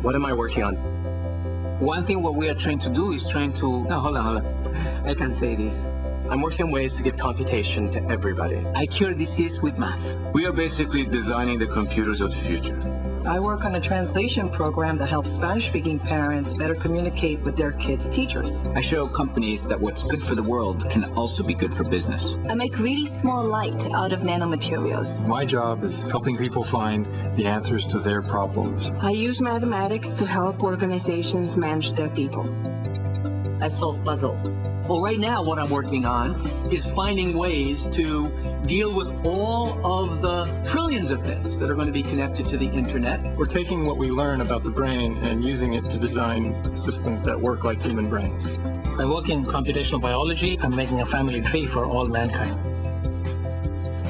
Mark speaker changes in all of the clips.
Speaker 1: What am I working on?
Speaker 2: One thing what we are trying to do is no, hold on. I can say this.
Speaker 1: I'm working on ways to give computation to everybody.
Speaker 2: I cure disease with math.
Speaker 3: We are basically designing the computers of the future.
Speaker 4: I work on a translation program that helps Spanish-speaking parents better communicate with their kids' teachers.
Speaker 5: I show companies that what's good for the world can also be good for business.
Speaker 6: I make really small light out of nanomaterials.
Speaker 7: My job is helping people find the answers to their problems.
Speaker 4: I use mathematics to help organizations manage their people.
Speaker 8: I solve puzzles. Well, right now what I'm working on is finding ways to deal with all of the trillions of things that are going to be connected to the internet.
Speaker 7: We're taking what we learn about the brain and using it to design systems that work like human brains.
Speaker 2: I work in computational biology. I'm making a family tree for all mankind.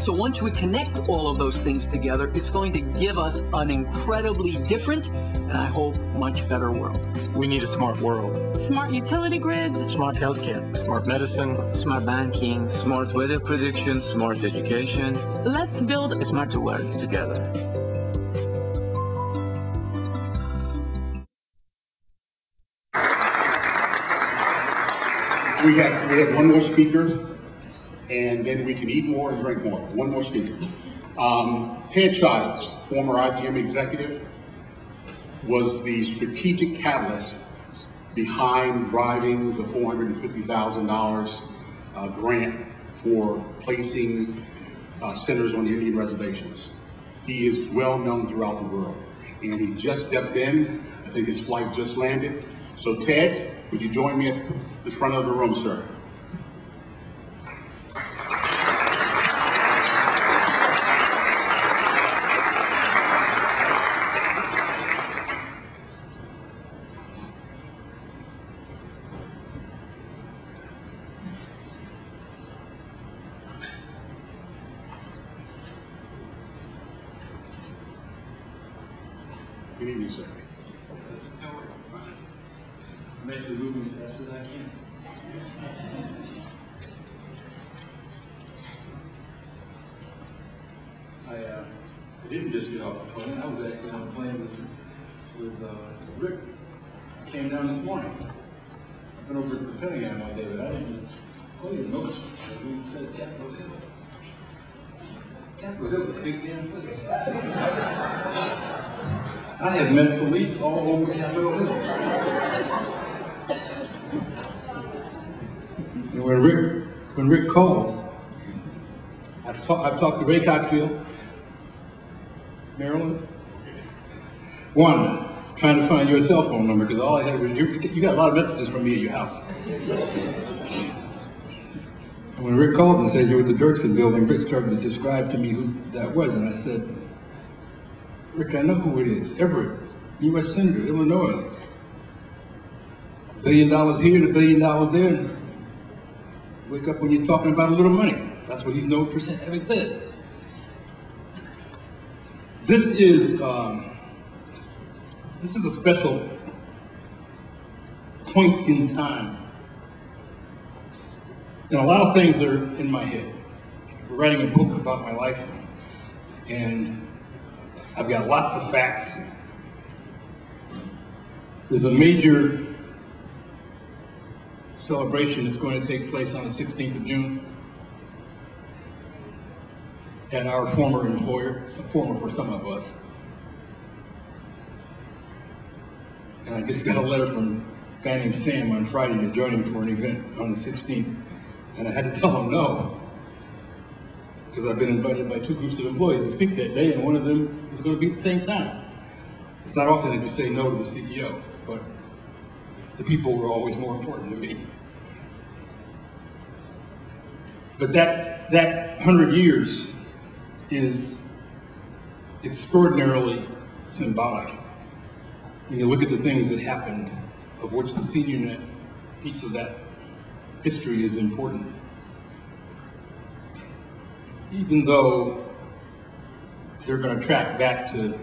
Speaker 8: So once we connect all of those things together, it's going to give us an incredibly different and I hope much better world.
Speaker 7: We need a smart world.
Speaker 9: Smart utility grids.
Speaker 7: Smart healthcare. Smart medicine.
Speaker 2: Smart banking.
Speaker 3: Smart weather prediction. Smart education.
Speaker 9: Let's build
Speaker 2: a smarter world together.
Speaker 10: We have one more speaker, and then we can eat more and drink more. One more speaker. Ted Childs, former IBM executive, was the strategic catalyst behind driving the $450,000 grant for placing centers on Indian reservations. He is well known throughout the world, and he just stepped in. I think his flight just landed. So Ted, would you join me at the front of the room, sir? Good evening, sir.
Speaker 11: I'm actually moving as fast as I can. I didn't just get off the plane. I was actually on the plane with Rick. I came down this morning. I've been over at the Pentagon all day, but I didn't notice. We said Capitol Hill. Capitol Hill is a big damn place. I have met police all over Capitol Hill. And when Rick called, I've talked to Ray Cockfield, Maryland. One, trying to find your cell phone number, because all I had was, you got a lot of messages from me at your house. And when Rick called and said you were at the Dirksen building, Rick started to describe to me who that was, and I said, Rick, I know who it is. Everett, U.S. Senator, Illinois. $1 billion here, $1 billion there. Wake up when you're talking about a little money. That's what he's known for having said. This is a special point in time. And a lot of things are in my head. We're writing a book about my life, and I've got lots of facts. There's a major celebration that's going to take place on the 16th of June at our former employer, former for some of us. And I just got a letter from a guy named Sam on Friday to join him for an event on the 16th. And I had to tell him no, because I've been invited by 2 groups of employees to speak that day, and one of them is going to be at the same time. It's not often that you say no to the CEO, but the people were always more important to me. But that 100 years is extraordinarily symbolic. When you look at the things that happened, of which the SeniorNet piece of that history is important. Even though they're going to track back to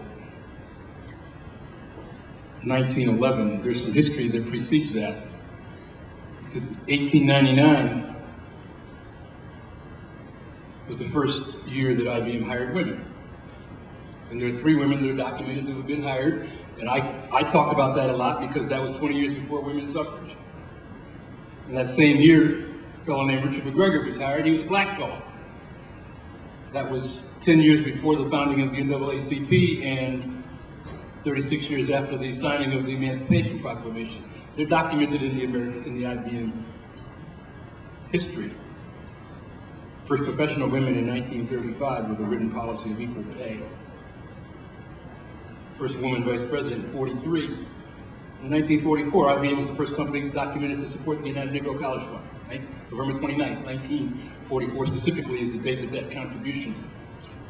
Speaker 11: 1911, there's some history that precedes that. Because 1899 was the first year that IBM hired women. And there are 3 women that are documented that have been hired, And I talk about that a lot because that was 20 years before women's suffrage. And that same year, a fellow named Richard McGregor was hired. He was a black fellow. That was 10 years before the founding of the NAACP and 36 years after the signing of the Emancipation Proclamation. They're documented in the IBM history. First professional women in 1935 with a written policy of equal pay. First woman vice president in 43. In 1944, IBM was the first company documented to support the United Negro College Fund. November 29th, 1944 specifically is the date that that contribution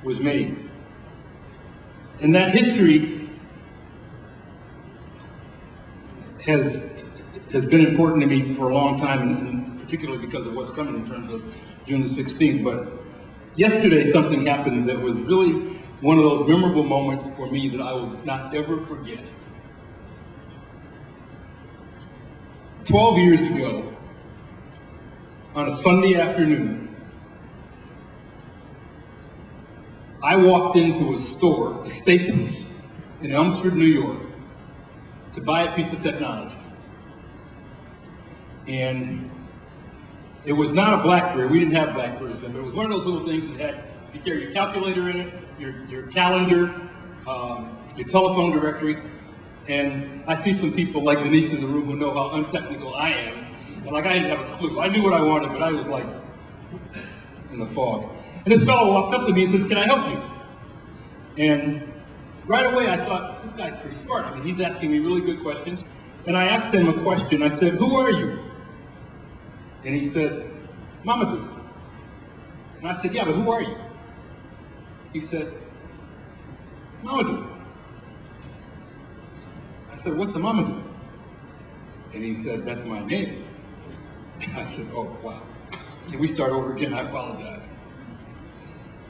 Speaker 11: was made. And that history has been important to me for a long time, and particularly because of what's coming in terms of June the 16th. But yesterday something happened that was really one of those memorable moments for me that I will not ever forget. 12 years ago, on a Sunday afternoon, I walked into a store, a Staples, in Elmsford, New York, to buy a piece of technology. And it was not a BlackBerry. We didn't have BlackBerries then, but it was one of those little things that had, you carry your calculator in it, your calendar, your telephone directory. And I see some people like Denise in the room who know how untechnical I am. And like, I didn't have a clue. I knew what I wanted, but I was like in the fog. And this fellow walks up to me and says, "Can I help you?" And right away I thought, this guy's pretty smart. I mean, he's asking me really good questions. And I asked him a question. I said, "Who are you?" And he said, "Mamadou." And I said, "Yeah, but who are you?" He said, "Mamadou." I said, "What's a Mamadou?" And he said, "That's my name." I said, "Oh, wow. Can we start over again? I apologize."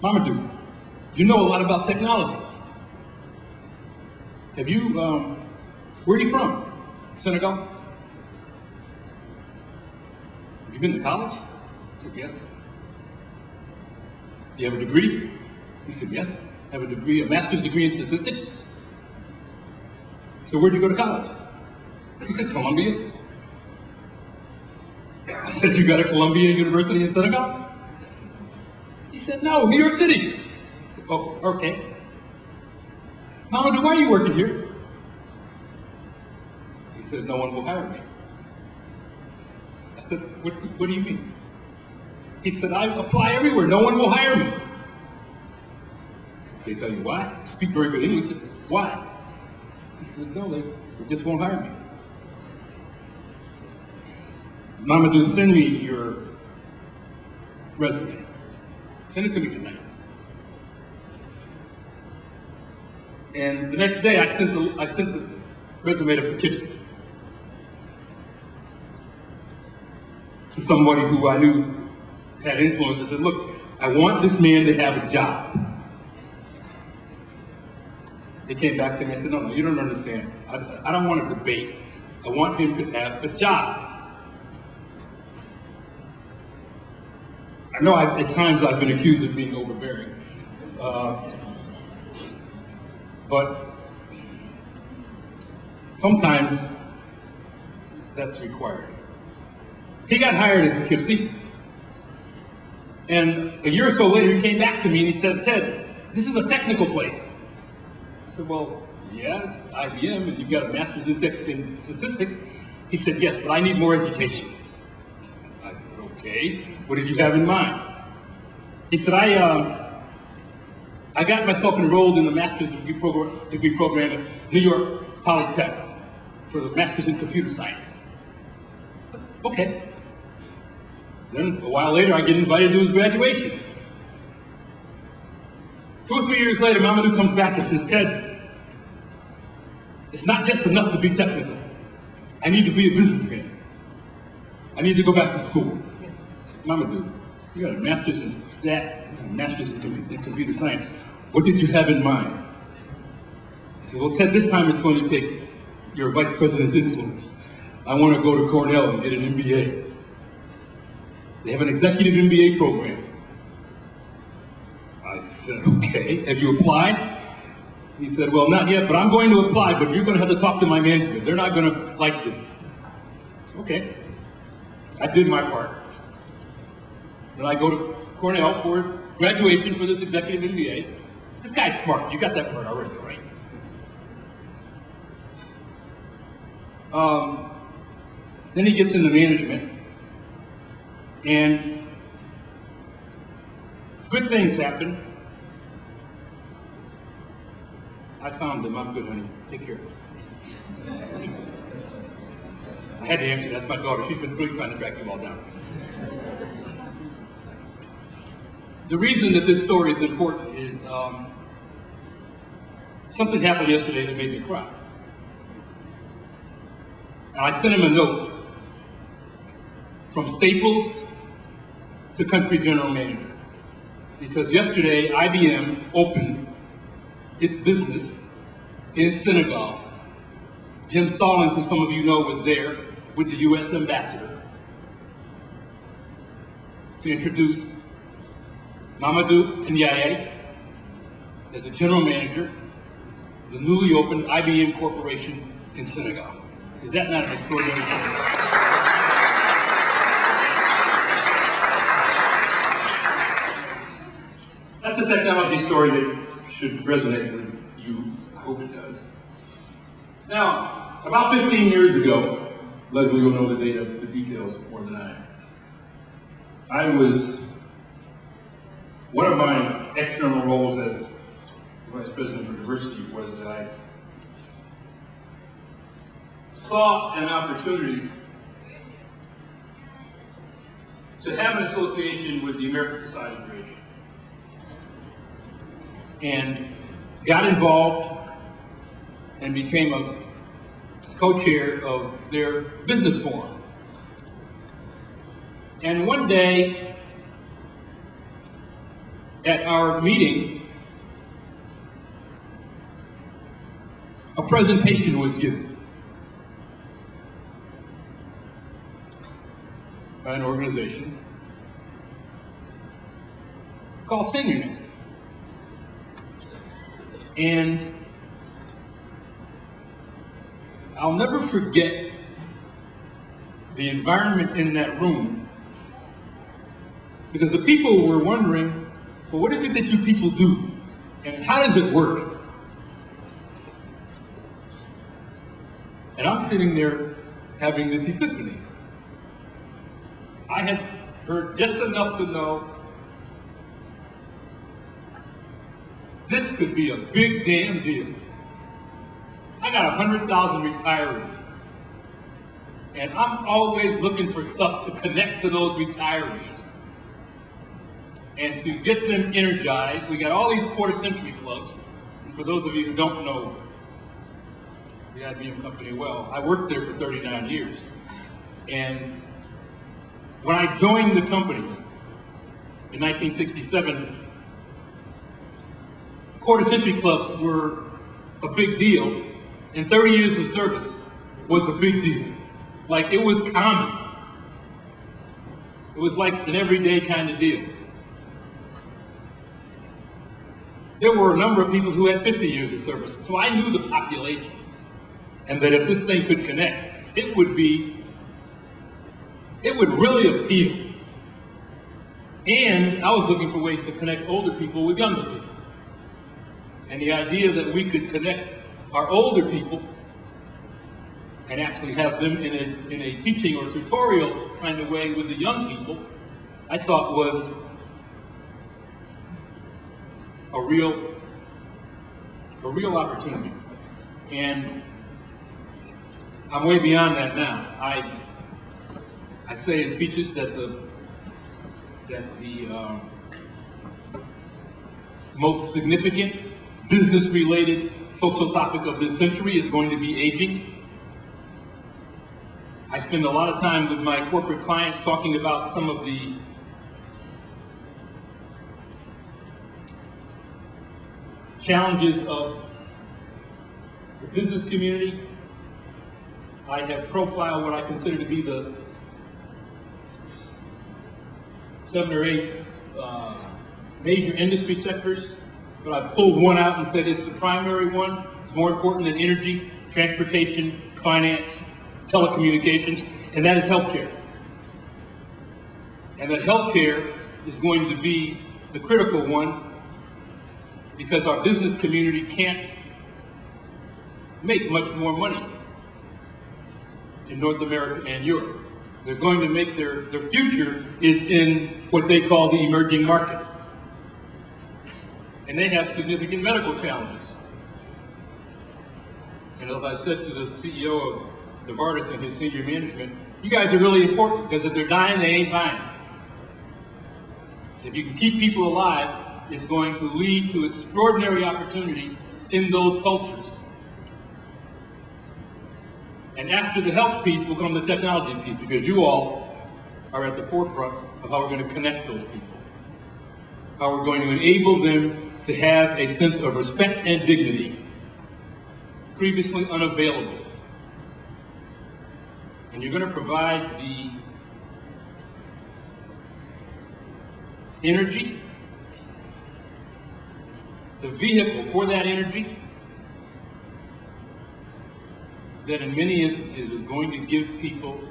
Speaker 11: "Mamadou, you know a lot about technology. Have you, where are you from? Senegal? Have you been to college?" I said, "Yes." "Do you have a degree?" He said, "Yes, I have a degree, a master's degree in statistics." "So where'd you go to college?" He said, "Columbia." I said, "You got a Columbia University in Senegal?" He said, "No, New York City." I said, "Oh, okay. Mamadou, why are you working here?" He said, "No one will hire me." I said, what do you mean?" He said, "I apply everywhere. No one will hire me." "They tell you why? You speak very good English. Why?" He said, "No, they just won't hire me." "Mamadou, send me your resume. Send it to me tonight." And the next day, I sent the resume to Poughkeepsie, to somebody who I knew had influence. I said, "Look, I want this man to have a job." They came back to me and said, no, you don't understand. I don't want a debate. I want him to have a job. I know at times I've been accused of being overbearing, but sometimes that's required. He got hired at Poughkeepsie, and a year or so later he came back to me and he said, "Ted, this is a technical place." I said, "Well, yeah, it's IBM and you've got a master's in statistics." He said, "Yes, but I need more education." I said, "Okay, what did you have in mind?" He said, I got myself enrolled in the master's degree program at New York Polytech for the master's in computer science." I said, "Okay." Then a while later, I get invited to his graduation. 2 or 3 years later, Mamadou comes back and says, "Ted, it's not just enough to be technical. I need to be a businessman. I need to go back to school." I said, "Mamadou, you got a master's in stat, a master's in computer science. What did you have in mind?" I said, "Well, Ted, this time it's going to take your vice president's influence. I want to go to Cornell and get an MBA. They have an executive MBA program." I said, "Okay, have you applied?" He said, well, not yet, but I'm going to apply, but you're going to have to talk to my management. They're not going to like this. Okay. I did my part. Then I go to Cornell for graduation for this executive MBA. This guy's smart. You got that part already, right? Then he gets into management, and good things happen. I found them. I'm good, honey. Take care. I had to answer. That's my daughter. She's been really trying to track you all down. The reason that this story is important is something happened yesterday that made me cry. And I sent him a note from Staples to Country General Manager, because yesterday IBM opened its business in Senegal. Jim Stallings, who some of you know, was there with the U.S. ambassador to introduce Mamadou Ndiaye as the general manager of the newly opened IBM Corporation in Senegal. Is that not an extraordinary story? That's a technology story that should resonate with you. I hope it does. Now, about 15 years ago, Leslie will know the details more than I was, one of my external roles as Vice President for Diversity was that I saw an opportunity to have an association with the American Society of Aging, and got involved and became a co-chair of their business forum. And one day at our meeting, a presentation was given by an organization called SeniorNet. And I'll never forget the environment in that room, because the people were wondering, well, what is it that you people do? And how does it work? And I'm sitting there having this epiphany. I had heard just enough to know this could be a big damn deal. I got 100,000 retirees, and I'm always looking for stuff to connect to those retirees and to get them energized. We got all these quarter-century clubs, and for those of you who don't know the IBM company well, I worked there for 39 years, and when I joined the company in 1967, quarter-century clubs were a big deal, and 30 years of service was a big deal. Like, it was common. It was like an everyday kind of deal. There were a number of people who had 50 years of service, so I knew the population, and that if this thing could connect, it would really appeal. And I was looking for ways to connect older people with younger people. And the idea that we could connect our older people and actually have them in a teaching or tutorial kind of way with the young people, I thought was a real opportunity. And I'm way beyond that now. I say in speeches that the most significant business-related social topic of this century is going to be aging. I spend a lot of time with my corporate clients talking about some of the challenges of the business community. I have profiled what I consider to be the 7 or 8 major industry sectors but I've pulled one out and said it's the primary one. It's more important than energy, transportation, finance, telecommunications, and that is healthcare. And that healthcare is going to be the critical one because our business community can't make much more money in North America and Europe. They're going to make their future is in what they call the emerging markets. And they have significant medical challenges. And as I said to the CEO of Novartis and his senior management, you guys are really important because if they're dying, they ain't buying. If you can keep people alive, it's going to lead to extraordinary opportunity in those cultures. And after the health piece will come the technology piece, because you all are at the forefront of how we're going to connect those people. How we're going to enable them to have a sense of respect and dignity, previously unavailable. And you're going to provide the energy, the vehicle for that energy, that in many instances is going to give people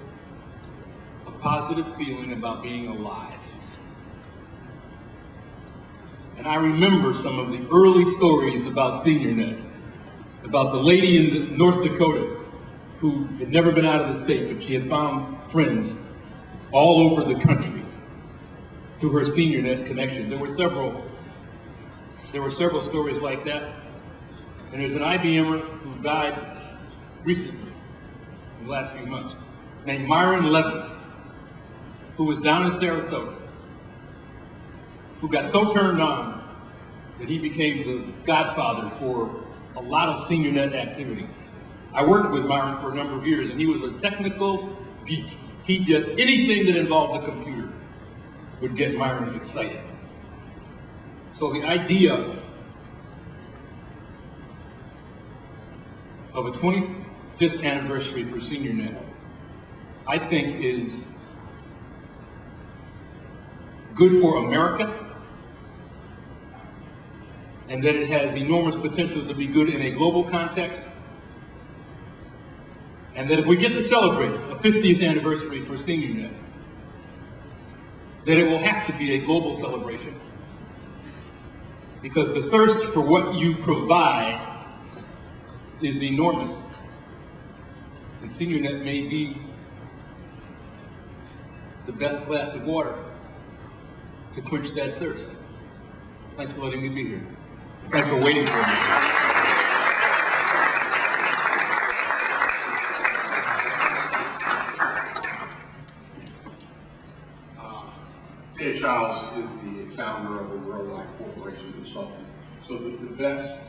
Speaker 11: a positive feeling about being alive. And I remember some of the early stories about SeniorNet, about the lady in North Dakota who had never been out of the state, but she had found friends all over the country through her SeniorNet connections. There were several stories like that. And there's an IBMer who died recently, in the last few months, named Myron Levin, who was down in Sarasota, who got so turned on that he became the godfather for a lot of SeniorNet activity. I worked with Myron for a number of years, and he was a technical geek. He just, anything that involved a computer would get Myron excited. So the idea of a 25th anniversary for SeniorNet, I think is good for America, and that it has enormous potential to be good in a global context, and that if we get to celebrate a 50th anniversary for SeniorNet, that it will have to be a global celebration, because the thirst for what you provide is enormous. And SeniorNet may be the best glass of water to quench that thirst. Thanks for letting me be here. Thanks for waiting for me.
Speaker 10: Ted Childs is the founder of the Worldwide Corporation Consulting. So the best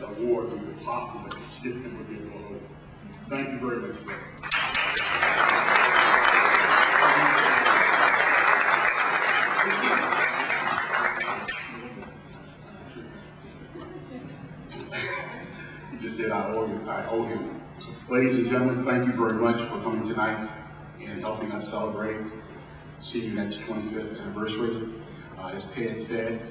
Speaker 10: award we could possibly give him would be a photo. Thank you very much, Ted. He just said I owe him. Ladies and gentlemen, thank you very much for coming tonight and helping us celebrate SeniorNet's 25th anniversary. As Ted said,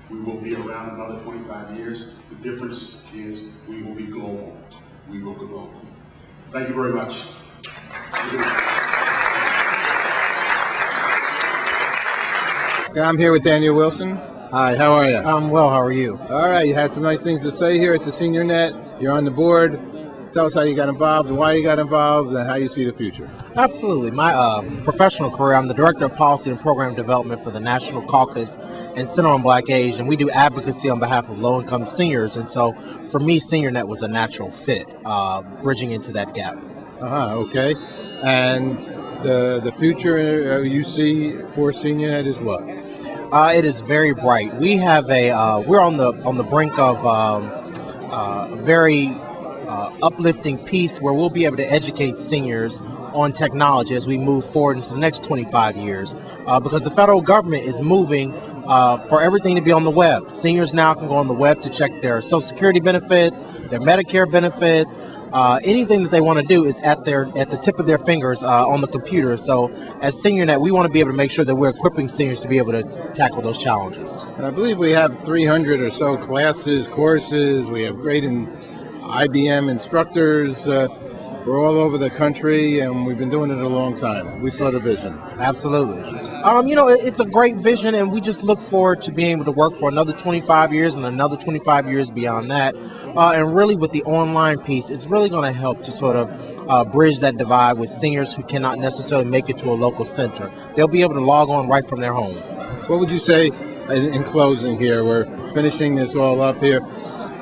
Speaker 10: we will be around another 25 years. The difference is we will be global. We will be global. Thank you very much.
Speaker 12: I'm here with Daniel Wilson. Hi, how are you?
Speaker 13: I'm well, how are you?
Speaker 12: All right, you had some nice things to say here at the SeniorNet. You're on the board. Tell us how you got involved and why you got involved and how you see the future.
Speaker 13: Absolutely. My professional career, I'm the Director of Policy and Program Development for the National Caucus and Center on Black Age, and we do advocacy on behalf of low-income seniors. And so for me, SeniorNet was a natural fit, bridging into that gap.
Speaker 12: Okay. And the future you see for SeniorNet is what?
Speaker 13: It is very bright. We have we're on the brink of a very uplifting piece where we'll be able to educate seniors on technology as we move forward into the next 25 years, because the federal government is moving for everything to be on the web. Seniors now can go on the web to check their Social Security benefits, their Medicare benefits. Anything that they want to do is at the tip of their fingers on the computer. So as SeniorNet, we want to be able to make sure that we're equipping seniors to be able to tackle those challenges.
Speaker 12: And I believe we have 300 or so classes, courses. We have great IBM instructors. We're all over the country, and we've been doing it a long time. We saw the vision.
Speaker 13: Absolutely. It's a great vision, and we just look forward to being able to work for another 25 years and another 25 years beyond that. And really with the online piece, it's really going to help to sort of bridge that divide with seniors who cannot necessarily make it to a local center. They'll be able to log on right from their home.
Speaker 12: What would you say in closing here? We're finishing this all up here.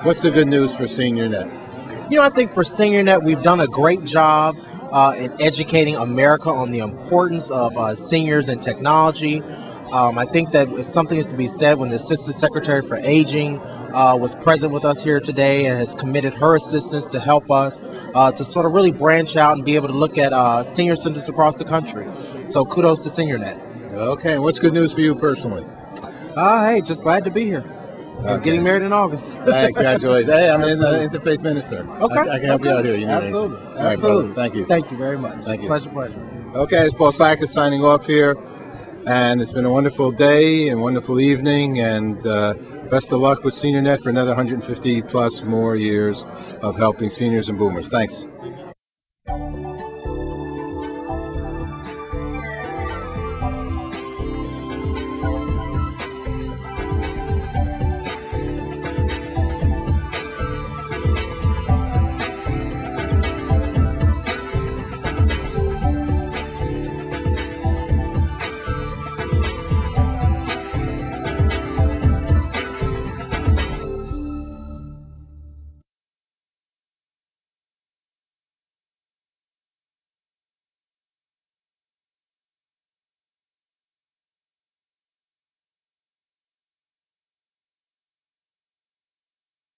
Speaker 12: What's the good news for SeniorNet?
Speaker 13: I think for SeniorNet, we've done a great job in educating America on the importance of seniors and technology. I think that something is to be said when the Assistant Secretary for Aging was present with us here today and has committed her assistance to help us to sort of really branch out and be able to look at senior centers across the country. So kudos to SeniorNet.
Speaker 12: Okay, and what's good news for you personally?
Speaker 13: Hey, just glad to be here. I'm getting married in August.
Speaker 12: Hey, congratulations. Hey, I'm an interfaith minister.
Speaker 13: Okay.
Speaker 12: I can help you out here. You need
Speaker 13: Absolutely.
Speaker 12: All right,
Speaker 13: Absolutely.
Speaker 12: brother. Thank you.
Speaker 13: Thank you very much.
Speaker 12: Thank you.
Speaker 13: Pleasure.
Speaker 12: Okay, it's Paul Sackus signing off here. And it's been a wonderful day and wonderful evening. And best of luck with SeniorNet for another 150 plus more years of helping seniors and boomers. Thanks.